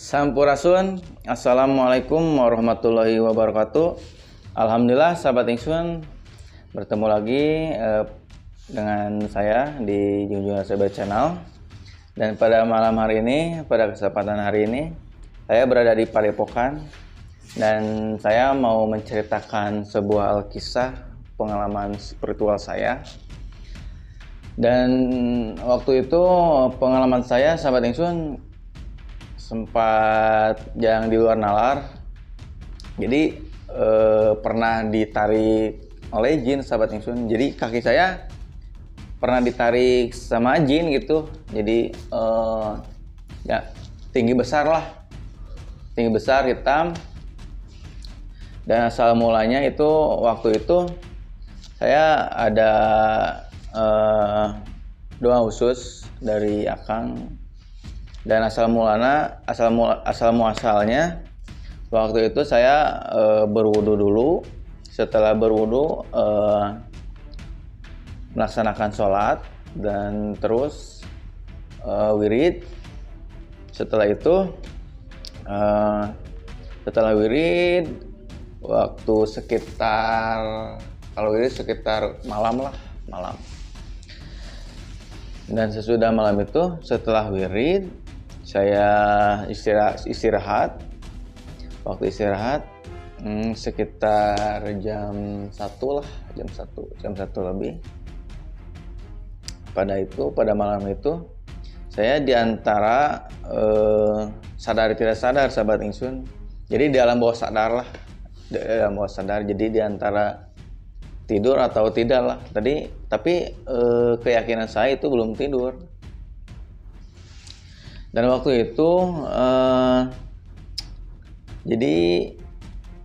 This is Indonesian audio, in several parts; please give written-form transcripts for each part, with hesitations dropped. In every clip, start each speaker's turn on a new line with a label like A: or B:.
A: Sampurasun, Assalamualaikum warahmatullahi wabarakatuh. Alhamdulillah sahabat Ingsun, bertemu lagi dengan saya di Junjungan Sahabat Channel. Dan pada malam hari ini, pada kesempatan hari ini, saya berada di Padepokan dan saya mau menceritakan sebuah kisah pengalaman spiritual saya. Dan waktu itu pengalaman saya, sahabat Ingsun, sempat jarang di luar nalar. Jadi pernah ditarik oleh jin, sahabat Ingsun. Jadi kaki saya pernah ditarik sama jin gitu. Jadi ya tinggi besar lah, tinggi besar hitam. Dan asal mulanya itu waktu itu saya ada doa khusus dari Akang. Dan asal muasalnya waktu itu saya berwudu dulu. Setelah berwudu melaksanakan sholat dan terus wirid. Setelah itu setelah wirid waktu sekitar, kalau wirid sekitar malam. Dan sesudah malam itu, setelah wirid, saya istirahat. Waktu istirahat sekitar jam 1 lah, jam 1 lebih. Pada malam itu saya diantara sadar tidak sadar, sahabat Ingsun. Jadi di alam bawah sadar lah, Jadi diantara tidur atau tidak lah. Tapi keyakinan saya itu belum tidur. Dan waktu itu jadi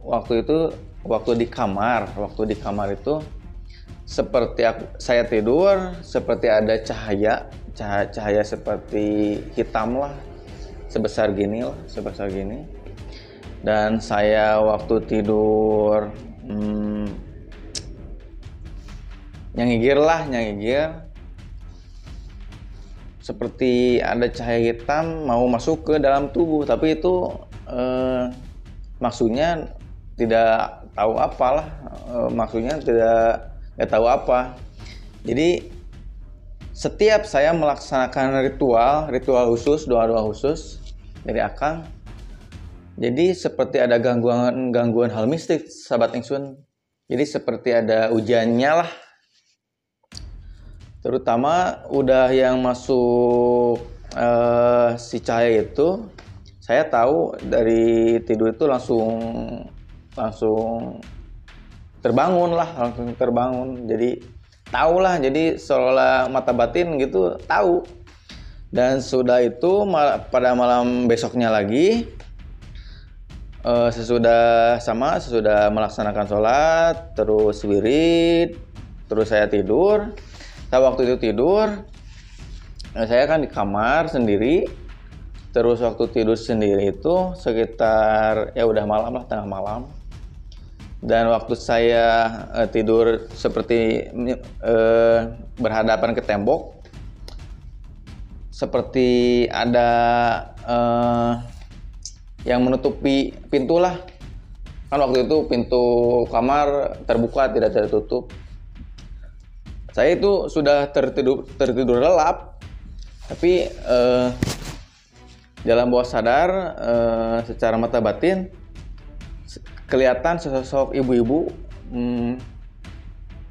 A: waktu di kamar itu seperti saya tidur, seperti ada cahaya seperti hitam lah, sebesar gini. Dan saya waktu tidur nyengigir. Seperti ada cahaya hitam mau masuk ke dalam tubuh, tapi itu maksudnya tidak tahu apalah, tidak tahu apa. Jadi setiap saya melaksanakan ritual khusus, doa khusus dari Akang, jadi seperti ada gangguan hal mistik, sahabat Ingsun. Jadi seperti ada ujiannya lah. Terutama udah yang masuk si cahaya itu, saya tahu dari tidur itu langsung terbangun. Jadi tahu lah, jadi seolah mata batin gitu tahu. Dan sudah itu pada malam besoknya lagi, sesudah melaksanakan sholat, terus wirid, terus saya tidur. Waktu itu tidur, saya kan di kamar sendiri. Terus waktu tidur sendiri itu sekitar udah malam lah, tengah malam. Dan waktu saya tidur seperti berhadapan ke tembok, seperti ada yang menutupi pintu lah. Kan waktu itu pintu kamar terbuka, tidak tertutup. Saya itu sudah tertidur lelap, tapi dalam bawah sadar, secara mata batin kelihatan sosok ibu-ibu.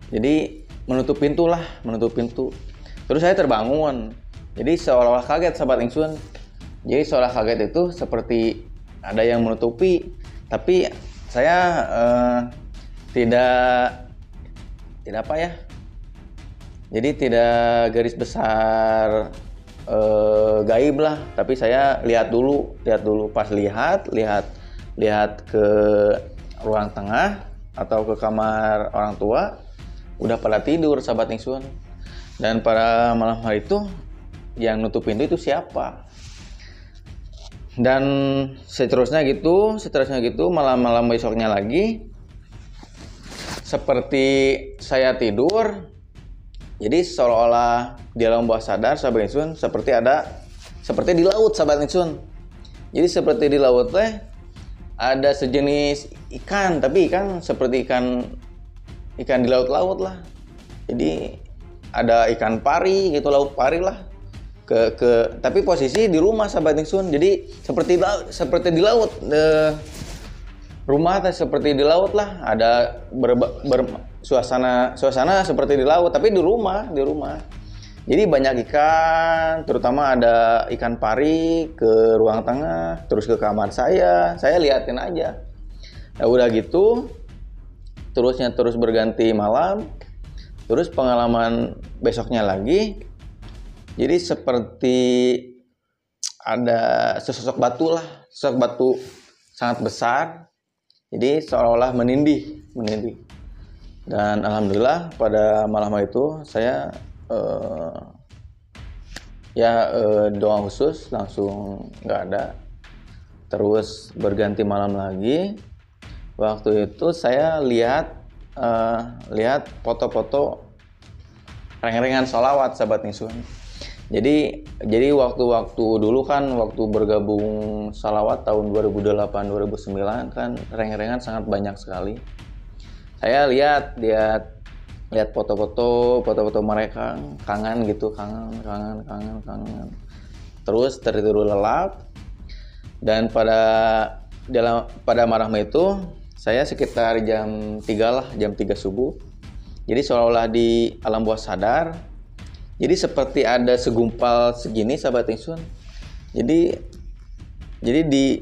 A: Jadi menutup pintu. Terus saya terbangun. Jadi seolah-olah kaget, sahabat Ingsun. Jadi seolah kaget itu seperti ada yang menutupi, tapi saya tidak apa ya. Jadi tidak garis besar gaib lah, tapi saya lihat dulu. Pas lihat ke ruang tengah atau ke kamar orang tua, udah pada tidur, sahabat Ingsun. Dan pada malam hari itu yang nutup pintu itu siapa? Dan seterusnya gitu malam besoknya lagi seperti saya tidur. Jadi seolah-olah di alam bawah sadar, sahabat Ingsun, seperti di laut, sahabat Ingsun. Jadi seperti di laut teh ada sejenis ikan, tapi ikan seperti ikan di laut-laut lah. Jadi ada ikan pari gitu, laut pari lah. Tapi posisi di rumah sahabat ingsun. Jadi seperti di laut. Rumah teh seperti di laut lah. Ada suasana seperti di laut, tapi di rumah. Jadi banyak ikan, terutama ada ikan pari ke ruang tengah, terus ke kamar saya liatin aja. Nah udah gitu, terus berganti malam, terus pengalaman besoknya lagi, jadi seperti ada sesosok batu sangat besar, jadi seolah-olah menindih. Dan alhamdulillah pada malam itu saya doa khusus langsung nggak ada. Terus berganti malam lagi. Waktu itu saya lihat foto-foto reng-rengan sholawat sahabat ingsun. Jadi waktu dulu kan waktu bergabung sholawat tahun 2008-2009 kan reng-rengan sangat banyak sekali. Saya lihat foto-foto mereka, kangen. Terus tertidur lelap. Dan pada malam itu saya sekitar jam 3 subuh. Jadi seolah-olah di alam bawah sadar. Jadi seperti ada segumpal segini sahabat ingsun. Jadi di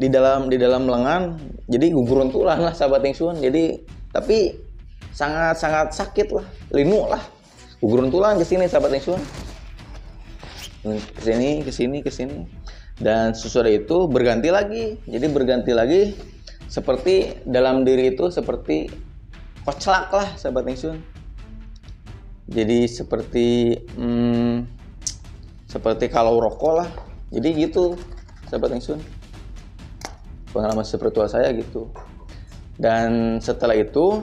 A: dalam lengan, jadi gugurontulan lah sahabat ingsun. Jadi tapi sangat sakit lah, linu lah, gugurontulan ke sini sahabat ingsun, ke sini, dan sesudah itu berganti lagi seperti dalam diri itu seperti koclak lah sahabat ingsun. Jadi seperti kalau rokok lah, jadi gitu sahabat ingsun, pengalaman spiritual saya gitu. Dan setelah itu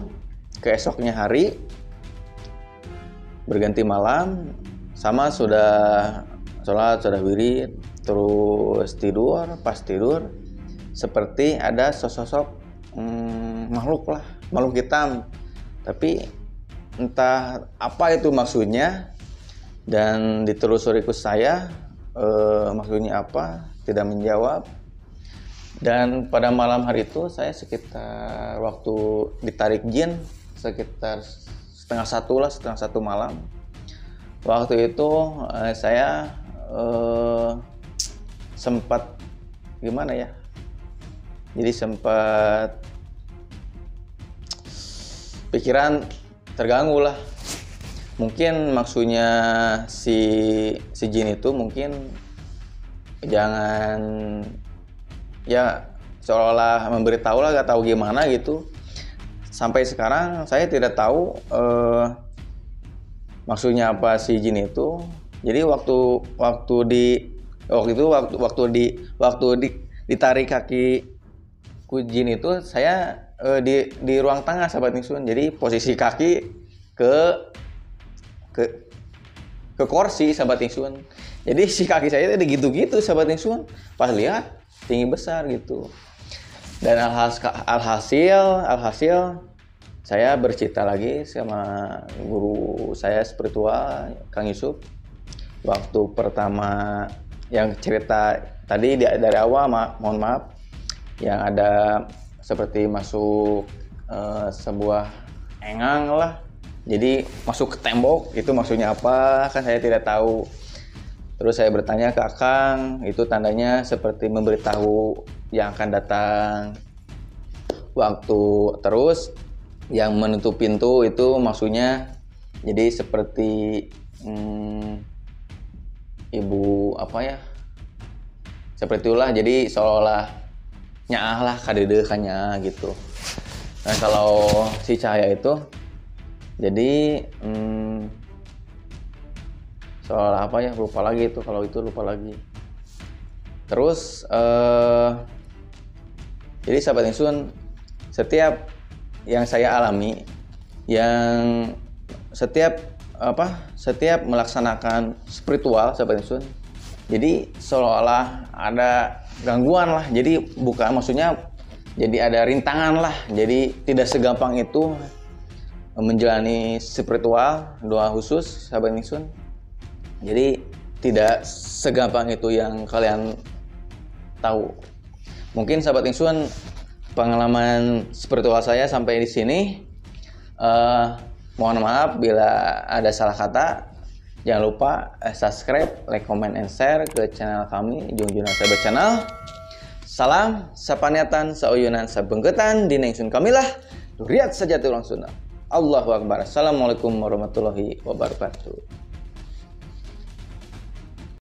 A: keesoknya hari berganti malam, sama sudah sholat, sudah wirid, terus tidur. Pas tidur seperti ada sosok makhluk hitam, tapi entah apa itu maksudnya. Dan ditelusuri ke saya maksudnya apa, tidak menjawab. Dan pada malam hari itu saya sekitar waktu ditarik jin sekitar setengah satu malam. Waktu itu saya sempat gimana ya, jadi sempat pikiran terganggu lah. Mungkin maksudnya si jin itu mungkin jangan ya seolah memberitahu lah, gak tahu gimana gitu. Sampai sekarang saya tidak tahu maksudnya apa si jin itu. Jadi waktu ditarik kaki ku jin itu, saya di ruang tengah sahabat ingsun. Jadi posisi kaki ke kursi sahabat ingsun. Jadi si kaki saya itu gitu sahabat ingsun. Pas lihat tinggi besar gitu. Dan alhasil saya bercerita lagi sama guru saya spiritual Kang Yusuf. Waktu pertama yang cerita tadi dari awal, mohon maaf, yang ada seperti masuk sebuah engang lah, jadi masuk ke tembok, itu maksudnya apa kan saya tidak tahu. Terus saya bertanya ke Akang, itu tandanya seperti memberitahu yang akan datang. Terus yang menutup pintu itu maksudnya jadi seperti ibu apa ya, seperti itulah. Jadi seolah-olah nyaah lah kadedekannya gitu. Nah kalau si cahaya itu jadi seolah apa ya, lupa lagi itu, kalau itu lupa lagi. Terus jadi sahabat ingsun, setiap yang saya alami, yang setiap melaksanakan spiritual sahabat ingsun, Jadi seolah-olah ada gangguan lah. Jadi bukan, maksudnya jadi ada rintangan lah. Jadi tidak segampang itu menjalani spiritual, doa khusus, sahabat ingsun. Jadi tidak segampang itu yang kalian tahu. Mungkin sahabat ingsun, pengalaman spiritual saya sampai di sini. Mohon maaf bila ada salah kata. Jangan lupa subscribe, like, comment, and share ke channel kami, Junjungan Sahabat Channel. Salam sapaniatan, sauyunan, sabengketan, dina ingsun kamilah, duriat sajati ulang sunnah. Allahu Akbar. Assalamualaikum warahmatullahi wabarakatuh.